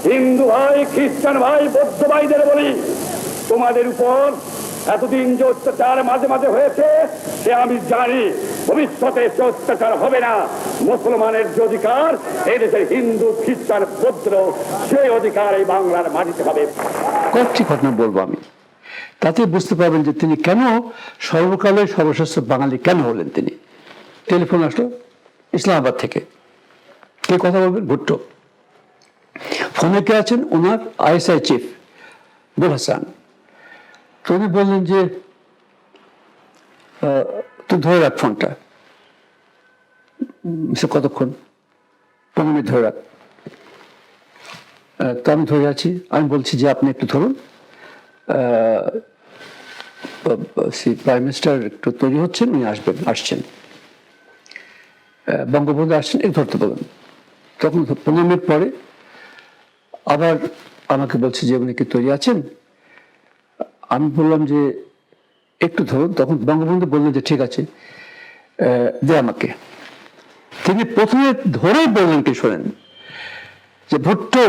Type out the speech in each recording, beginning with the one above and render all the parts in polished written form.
হিন্দু ভাই, খ্রিস্টান ভাই, বৌদ্ধ ভাইদের বলি, তোমাদের উপর এতদিন যে অত্যাচার মাঝে মাঝে হয়েছে সে আমি জানি, ভবিষ্যতে সে অত্যাচার হবে না। মুসলমানের যে অধিকার, এদেশের হিন্দু, খ্রিস্টান, বৌদ্ধ সেই অধিকার এই বাংলার মাটিতে হবে। কয়েকটি ঘটনা বলবো আমি, তাতে বুঝতে পারবেন যে তিনি কেন সর্বকালের সর্বশ্রেষ্ঠ বাঙালি কেন হলেন। তিনি টেলিফোন আসলো ইসলামাবাদ থেকে, কে কথা বলবেন? ভুট্টো। ফোনে কে আছেন? ওনার আইএসআই চিফ গুল হাসান। তো উনি বললেন যে তুই ধরে রাখ ফোনটা। সে কতক্ষণ? 15 মিনিট ধরে রাখ। তো আমি ধরে আছি, আমি বলছি যে আপনি একটু ধরুন, প্রাইম মিনিস্টার একটু তৈরি হচ্ছেন, উনি আসছেন, বঙ্গবন্ধু আসছেন, একটু ধরতে বলুন। তখন 15 মিনিট পরে আবার আমাকে বলছে যে উনি কি তৈরি আছেন? আমি বললাম যে একটু ধরুন। তখন বঙ্গবন্ধু বললেন যে ঠিক আছে, দে আমাকে। তিনি প্রথমে ধরেই বললেন কি শোনেন, যে Bhutto,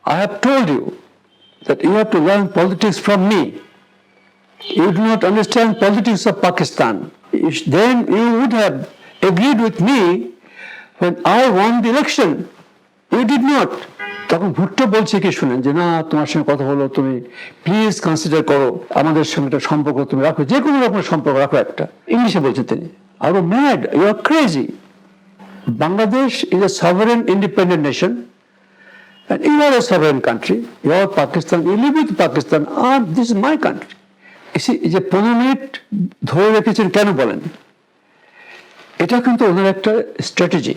I have told you that you have to learn politics from me. You do not understand politics of Pakistan. Then you would have agreed with me when I won the election. You did not. তখন ভুট্টো বলছে কি শুনেন, যে না, তোমার সঙ্গে কথা হলো, তুমি প্লিজ কনসিডার করো, আমাদের সঙ্গে একটা সম্পর্ক তুমি রাখো, যে কোনো রকমের সম্পর্ক রাখো একটা। ইংলিশে বলছেন তিনি। আর mad, you are crazy. Bangladesh is a sovereign independent nation, and you are a sovereign country. You are Pakistan. You live with Pakistan. And this is my country. এই যে 15 মিনিট ধরে রেখেছেন কেন বলেন? এটা কিন্তু ওনার একটা স্ট্র্যাটেজি।